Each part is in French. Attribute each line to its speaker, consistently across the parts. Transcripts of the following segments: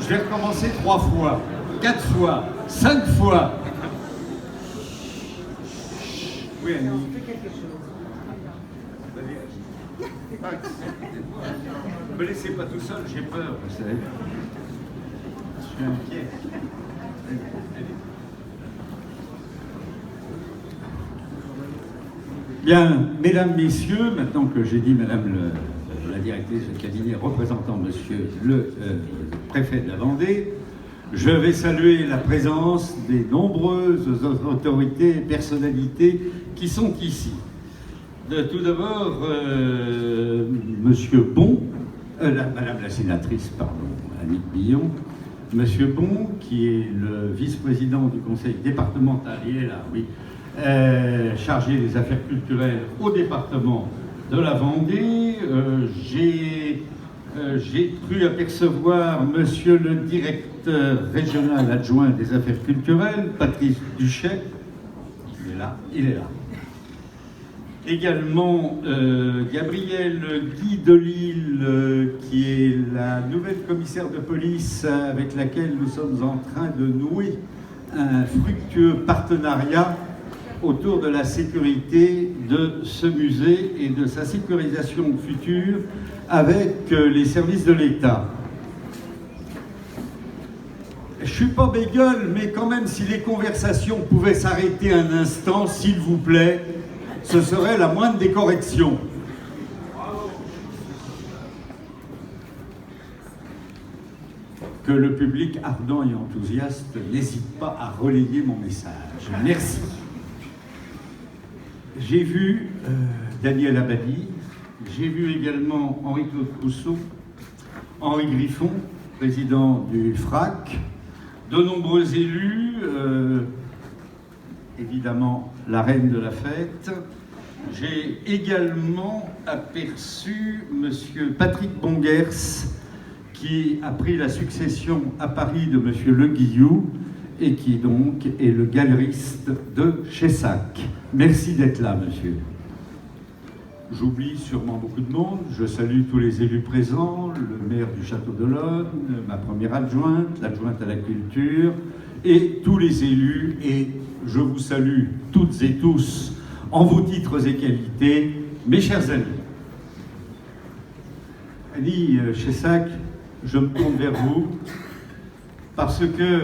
Speaker 1: Je vais recommencer 3 fois, 4 fois, 5 fois. Oui, Annie. Ne me laissez pas tout seul, j'ai peur, vous savez. Je suis inquiet. Allez. Bien, mesdames, messieurs, maintenant que j'ai dit madame la directrice de cabinet représentant monsieur le préfet de la Vendée, je vais saluer la présence des nombreuses autorités et personnalités qui sont ici. Tout d'abord, monsieur Bon, madame la sénatrice, pardon, Annick Billon, monsieur Bon, qui est le vice-président du conseil départemental, il est là, oui, chargé des affaires culturelles au département de la Vendée. J'ai cru apercevoir monsieur le directeur régional adjoint des affaires culturelles, Patrice Duchet. Il est là. Également Gabrielle Guy Delisle, qui est la nouvelle commissaire de police avec laquelle nous sommes en train de nouer un fructueux partenariat autour de la sécurité de ce musée et de sa sécurisation future avec les services de l'État. Je ne suis pas bégueule, mais quand même, si les conversations pouvaient s'arrêter un instant, s'il vous plaît, ce serait la moindre des corrections. Que le public ardent et enthousiaste n'hésite pas à relayer mon message. Merci. J'ai vu Daniel Abadi, j'ai vu également Henri-Claude Rousseau, Henri Griffon, président du FRAC, de nombreux élus, évidemment la reine de la fête. J'ai également aperçu monsieur Patrick Bongers, qui a pris la succession à Paris de monsieur Le Guillou et qui donc est le galeriste de Chessac. Merci d'être là, monsieur. J'oublie sûrement beaucoup de monde. Je salue tous les élus présents, le maire du Château d'Olonne, ma première adjointe, l'adjointe à la culture, et tous les élus. Et je vous salue toutes et tous en vos titres et qualités, mes chers amis. Annie Chessac, je me tourne vers vous parce que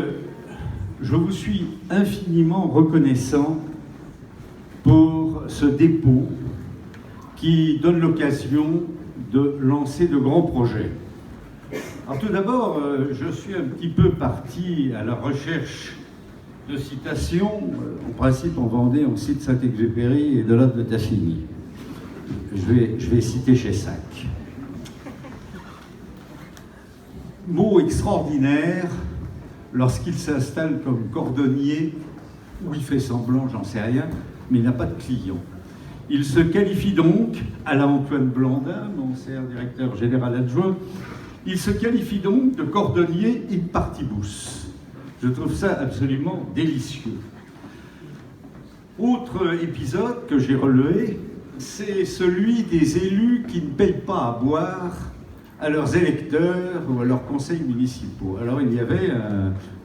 Speaker 1: je vous suis infiniment reconnaissant pour ce dépôt qui donne l'occasion de lancer de grands projets. Alors tout d'abord, je suis un petit peu parti à la recherche de citations. En principe, en Vendée, on cite Saint-Exupéry et Delade de Tassigny. Je vais citer Chessac. Mot extraordinaire lorsqu'il s'installe comme cordonnier, ou il fait semblant, j'en sais rien, mais il n'a pas de client. Il se qualifie donc, à la Antoine Blandin, mon cher directeur général adjoint, il se qualifie donc de cordonnier in partibus. Je trouve ça absolument délicieux. Autre épisode que j'ai relevé, c'est celui des élus qui ne payent pas à boire à leurs électeurs ou à leurs conseils municipaux. Alors il y avait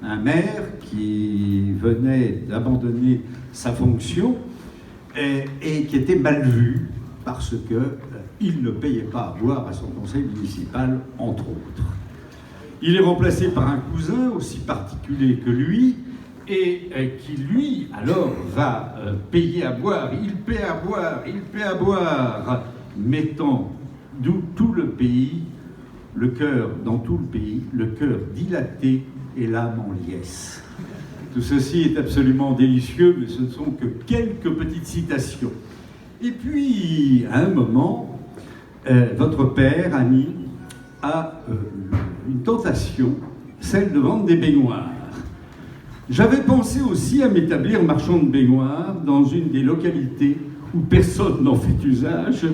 Speaker 1: un maire qui venait d'abandonner sa fonction et qui était mal vu parce qu'il ne payait pas à boire à son conseil municipal, entre autres. Il est remplacé par un cousin aussi particulier que lui et qui, lui, alors, va payer à boire. Il paie à boire, il paie à boire, mettant tout le pays, le cœur, dans tout le pays, le cœur dilaté et l'âme en liesse. Tout ceci est absolument délicieux, mais ce ne sont que quelques petites citations. Et puis, à un moment, votre père, Annie, a une tentation, celle de vendre des baignoires. J'avais pensé aussi à m'établir marchand de baignoires dans une des localités où personne n'en fait usage,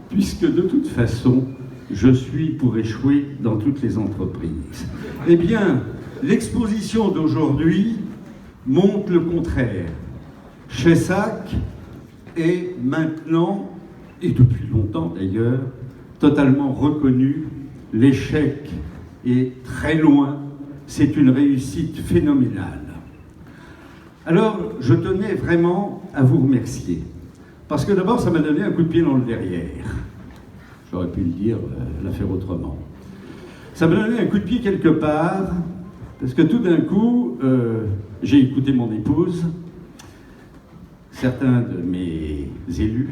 Speaker 1: puisque de toute façon, je suis pour échouer dans toutes les entreprises. Eh bien, l'exposition d'aujourd'hui montre le contraire. Chessac est maintenant, et depuis longtemps d'ailleurs, totalement reconnu l'échec et très loin, c'est une réussite phénoménale. Alors, je tenais vraiment à vous remercier. Parce que d'abord, ça m'a donné un coup de pied dans le derrière. J'aurais pu le dire, la faire autrement. Ça m'a donné un coup de pied quelque part, parce que tout d'un coup, j'ai écouté mon épouse, certains de mes élus,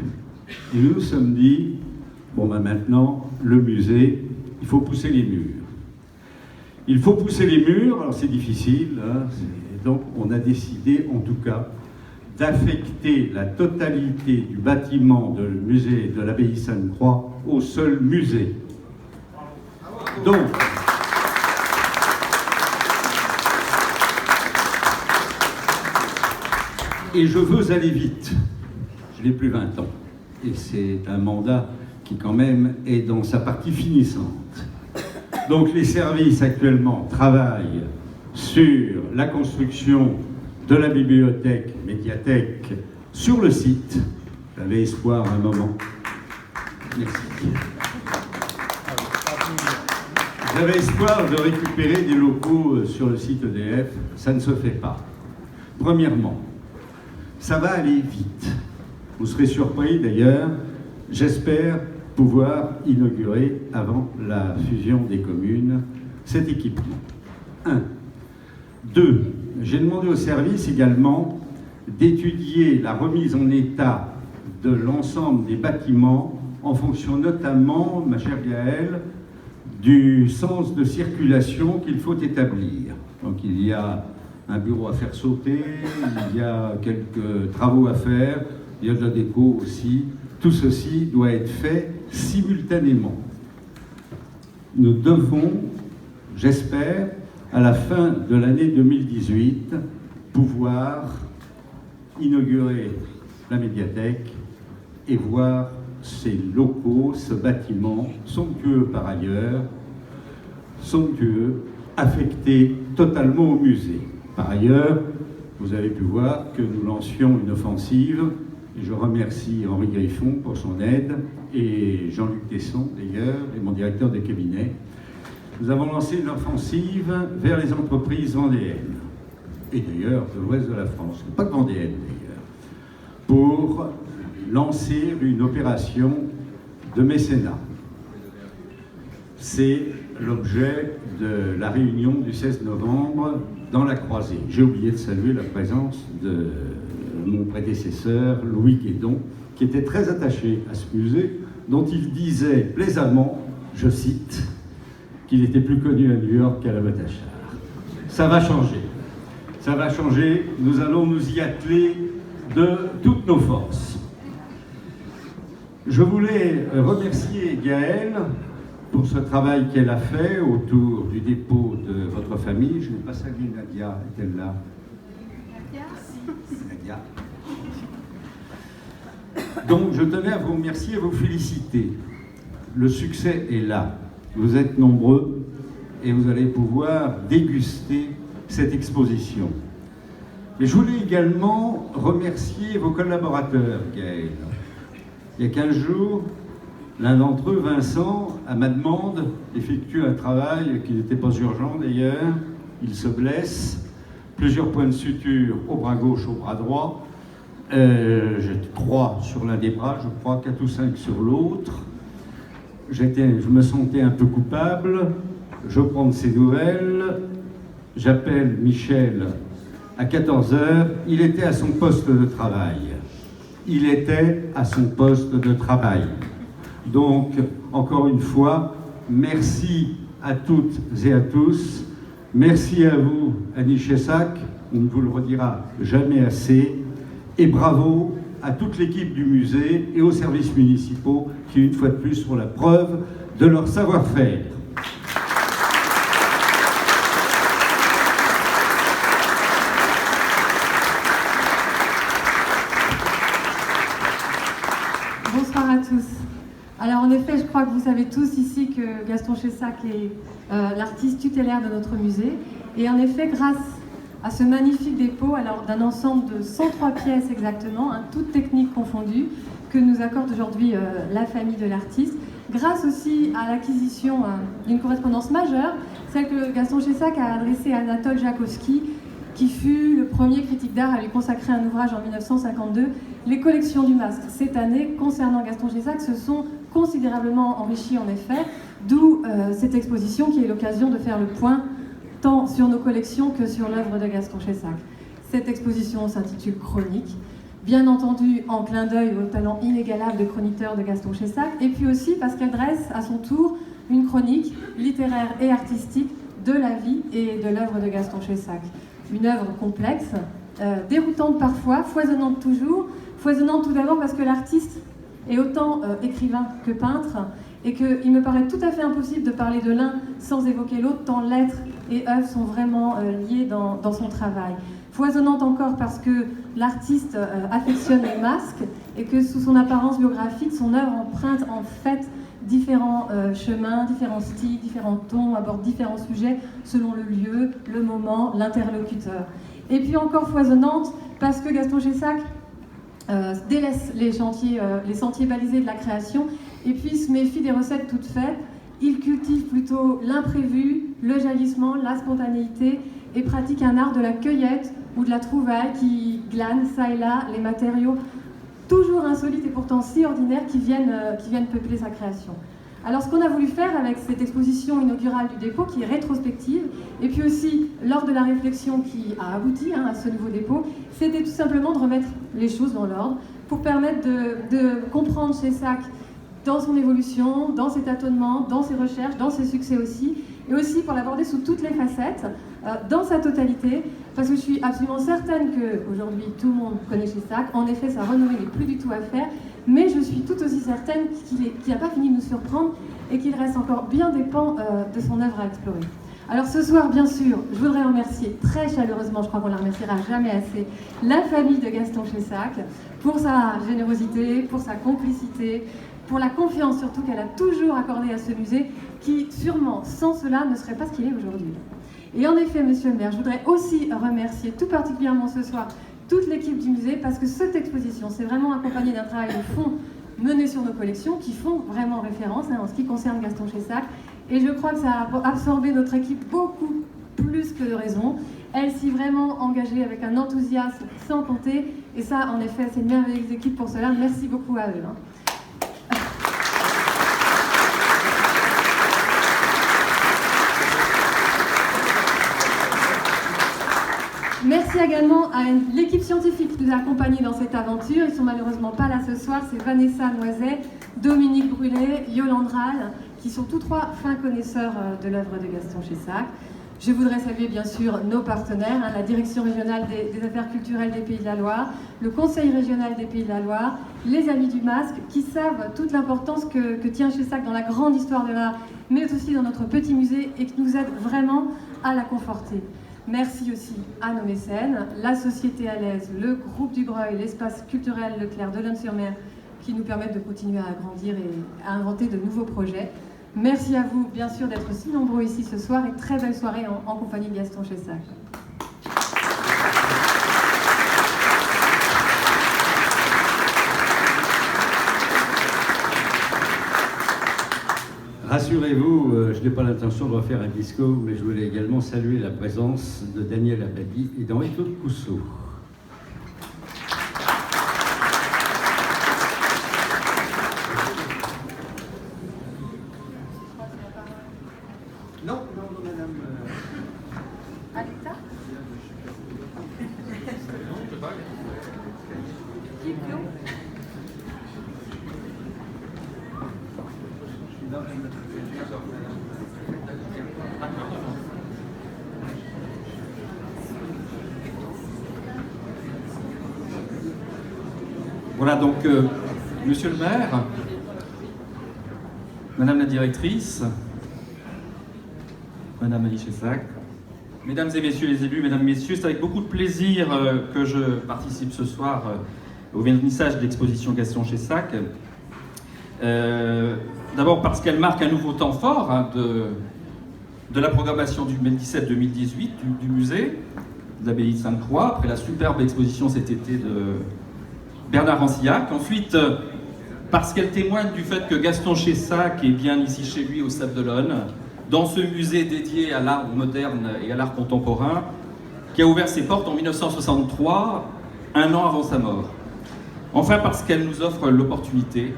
Speaker 1: et nous nous sommes dit, bon ben maintenant, le musée, il faut pousser les murs. Il faut pousser les murs, alors c'est difficile, hein, donc on a décidé en tout cas d'affecter la totalité du bâtiment du musée de l'abbaye Sainte-Croix au seul musée. Donc, et je veux aller vite, je n'ai plus 20 ans, et c'est un mandat qui quand même est dans sa partie finissante. Donc les services actuellement travaillent sur la construction de la bibliothèque, médiathèque, sur le site. J'avais espoir un moment. Merci. J'avais espoir de récupérer des locaux sur le site EDF. Ça ne se fait pas. Premièrement, ça va aller vite. Vous serez surpris d'ailleurs. J'espère pouvoir inaugurer avant la fusion des communes cet équipement. 1. 2. J'ai demandé au service également d'étudier la remise en état de l'ensemble des bâtiments en fonction notamment, ma chère Gaëlle, du sens de circulation qu'il faut établir. Donc il y a un bureau à faire sauter, il y a quelques travaux à faire, il y a de la déco aussi. Tout ceci doit être fait simultanément. Nous devons, j'espère, à la fin de l'année 2018, pouvoir inaugurer la médiathèque et voir ces locaux, ce bâtiment, somptueux par ailleurs, somptueux, affecté totalement au musée. Par ailleurs, vous avez pu voir que nous lancions une offensive, et je remercie Henri Griffon pour son aide, et Jean-Luc Tesson d'ailleurs, et mon directeur de cabinet. Nous avons lancé une offensive vers les entreprises vendéennes, et d'ailleurs de l'ouest de la France, pas que vendéennes d'ailleurs, pour lancer une opération de mécénat. C'est l'objet de la réunion du 16 novembre dans la Croisée. J'ai oublié de saluer la présence de mon prédécesseur, Louis Guédon, qui était très attaché à ce musée, dont il disait plaisamment, je cite, qu'il était plus connu à New York qu'à la Batachar. Ça va changer. Ça va changer. Nous allons nous y atteler de toutes nos forces. Je voulais remercier Gaëlle pour ce travail qu'elle a fait autour du dépôt de votre famille. Je n'ai pas salué Nadia, est-elle là? Nadia. Donc je tenais à vous remercier et à vous féliciter. Le succès est là. Vous êtes nombreux et vous allez pouvoir déguster cette exposition. Mais je voulais également remercier vos collaborateurs, Gaëlle. Il y a 15 jours, l'un d'entre eux, Vincent, à ma demande, effectue un travail qui n'était pas urgent d'ailleurs. Il se blesse, plusieurs points de suture au bras gauche, au bras droit. J'ai 3 sur l'un des bras, je crois 4 ou 5 sur l'autre. Je me sentais un peu coupable. Je prends de ses nouvelles. J'appelle Michel à 14h. Il était à son poste de travail. Il était à son poste de travail. Donc, encore une fois, merci à toutes et à tous. Merci à vous, Annie Chessac, on ne vous le redira jamais assez. Et bravo à toute l'équipe du musée et aux services municipaux qui, une fois de plus, font la preuve de leur savoir-faire.
Speaker 2: Bonsoir à tous. Alors en effet, je crois que vous savez tous ici que Gaston Chessac est l'artiste tutélaire de notre musée. Et en effet, grâce à ce magnifique dépôt, alors d'un ensemble de 103 pièces exactement, toutes techniques confondues, que nous accorde aujourd'hui la famille de l'artiste, grâce aussi à l'acquisition d'une correspondance majeure, celle que Gaston Chessac a adressée à Anatole Jakowski, qui fut le premier critique d'art à lui consacrer un ouvrage en 1952. Les collections du Masque, cette année, concernant Gaston Chessac, se sont considérablement enrichies en effet, d'où cette exposition qui est l'occasion de faire le point tant sur nos collections que sur l'œuvre de Gaston Chessac. Cette exposition s'intitule Chronique, bien entendu en clin d'œil au talent inégalable de chroniqueur de Gaston Chessac, et puis aussi parce qu'elle dresse à son tour une chronique littéraire et artistique de la vie et de l'œuvre de Gaston Chessac. Une œuvre complexe, déroutante parfois, foisonnante toujours. Foisonnante tout d'abord parce que l'artiste est autant écrivain que peintre, et qu'il me paraît tout à fait impossible de parler de l'un sans évoquer l'autre, tant lettres et œuvres sont vraiment liées dans son travail. Foisonnante encore parce que l'artiste affectionne les masques, et que sous son apparence biographique, son œuvre emprunte en fait différents chemins, différents styles, différents tons, aborde différents sujets selon le lieu, le moment, l'interlocuteur. Et puis encore foisonnante parce que Gaston Chessac délaisse les sentiers balisés de la création et puis se méfie des recettes toutes faites. Il cultive plutôt l'imprévu, le jaillissement, la spontanéité et pratique un art de la cueillette ou de la trouvaille qui glane ça et là les matériaux toujours insolites et pourtant si ordinaires qui viennent peupler sa création. Alors ce qu'on a voulu faire avec cette exposition inaugurale du dépôt qui est rétrospective, et puis aussi lors de la réflexion qui a abouti à ce nouveau dépôt, c'était tout simplement de remettre les choses dans l'ordre pour permettre de comprendre Chessac dans son évolution, dans ses tâtonnements, dans ses recherches, dans ses succès aussi, et aussi pour l'aborder sous toutes les facettes, dans sa totalité, parce que je suis absolument certaine qu'aujourd'hui tout le monde connaît Chessac. En effet, sa renommée n'est plus du tout à faire, mais je suis tout aussi certaine qu'il n'a pas fini de nous surprendre et qu'il reste encore bien des pans de son œuvre à explorer. Alors ce soir, bien sûr, je voudrais remercier très chaleureusement, je crois qu'on ne la remerciera jamais assez, la famille de Gaston Chessac pour sa générosité, pour sa complicité, pour la confiance surtout qu'elle a toujours accordée à ce musée, qui sûrement, sans cela, ne serait pas ce qu'il est aujourd'hui. Et en effet, monsieur le maire, je voudrais aussi remercier tout particulièrement ce soir toute l'équipe du musée, parce que cette exposition s'est vraiment accompagnée d'un travail de fond mené sur nos collections, qui font vraiment référence en ce qui concerne Gaston Chessac. Et je crois que ça a absorbé notre équipe beaucoup plus que de raison. Elle s'y est vraiment engagée avec un enthousiasme sans compter. Et ça, en effet, c'est une merveilleuse équipe pour cela. Merci beaucoup à eux. Merci également à l'équipe scientifique qui nous a accompagnés dans cette aventure. Ils ne sont malheureusement pas là ce soir. C'est Vanessa Noiset, Dominique Brulet, Yolande Rall, qui sont tous trois fins connaisseurs de l'œuvre de Gaston Chessac. Je voudrais saluer bien sûr nos partenaires, la Direction régionale des affaires culturelles des Pays de la Loire, le Conseil régional des Pays de la Loire, les Amis du Masque, qui savent toute l'importance que tient Chessac dans la grande histoire de l'art, mais aussi dans notre petit musée, et qui nous aident vraiment à la conforter. Merci aussi à nos mécènes, la Société à l'Aise, le Groupe du Breuil, l'espace culturel Leclerc de Leune-sur-Mer, qui nous permettent de continuer à agrandir et à inventer de nouveaux projets. Merci à vous, bien sûr, d'être si nombreux ici ce soir, et très belle soirée en compagnie de Gaston Chessac.
Speaker 1: Rassurez-vous, je n'ai pas l'intention de refaire un disco, mais je voulais également saluer la présence de Daniel Abadi et d'Henri-Claude Cousseau. Non, madame.
Speaker 2: Alita ?
Speaker 3: Voilà donc, monsieur le maire, madame la directrice, madame Annie Chessac, mesdames et messieurs les élus, mesdames, messieurs, c'est avec beaucoup de plaisir que je participe ce soir au vernissage de l'exposition Gaston Chessac. D'abord parce qu'elle marque un nouveau temps fort de la programmation du 2017-2018 du musée de l'abbaye de Sainte-Croix, après la superbe exposition cet été de Bernard Rancillac. Ensuite, parce qu'elle témoigne du fait que Gaston Chessac est bien ici chez lui au Sable d'Olonne, dans ce musée dédié à l'art moderne et à l'art contemporain, qui a ouvert ses portes en 1963, un an avant sa mort. Enfin, parce qu'elle nous offre l'opportunité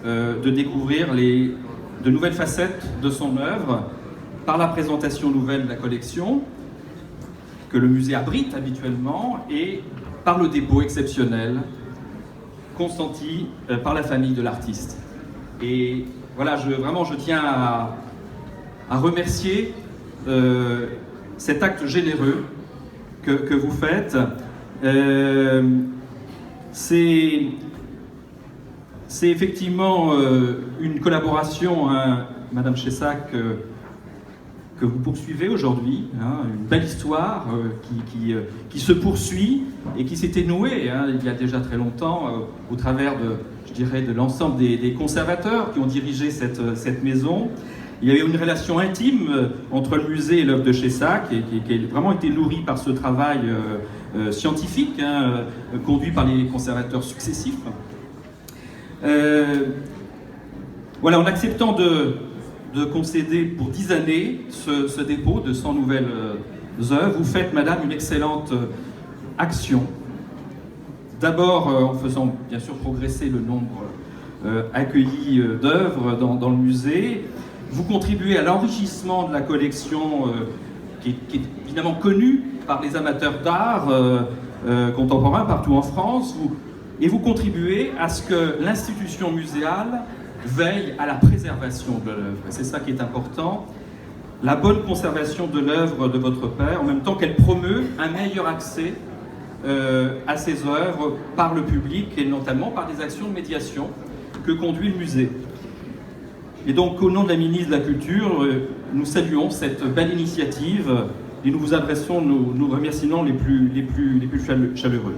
Speaker 3: de découvrir de nouvelles facettes de son œuvre par la présentation nouvelle de la collection que le musée abrite habituellement et par le dépôt exceptionnel consenti par la famille de l'artiste. Et voilà, je tiens à remercier cet acte généreux que vous faites. C'est effectivement une collaboration, hein, Madame Chessac, que vous poursuivez aujourd'hui, hein, une belle histoire qui se poursuit et qui s'était nouée il y a déjà très longtemps au travers de l'ensemble des conservateurs qui ont dirigé cette maison. Il y avait une relation intime entre le musée et l'œuvre de Chessac qui a vraiment été nourrie par ce travail scientifique conduit par les conservateurs successifs. Voilà, en acceptant de concéder pour 10 années ce dépôt de 100 nouvelles œuvres, vous faites, Madame, une excellente action. D'abord en faisant bien sûr progresser le nombre accueilli d'œuvres dans le musée. Vous contribuez à l'enrichissement de la collection qui est évidemment connue par les amateurs d'art contemporain partout en France. Et vous contribuez à ce que l'institution muséale veille à la préservation de l'œuvre. C'est ça qui est important. La bonne conservation de l'œuvre de votre père, en même temps qu'elle promeut un meilleur accès à ces œuvres par le public et notamment par des actions de médiation que conduit le musée. Et donc, au nom de la ministre de la Culture, nous saluons cette belle initiative et nous vous adressons nos remerciements les plus chaleureux.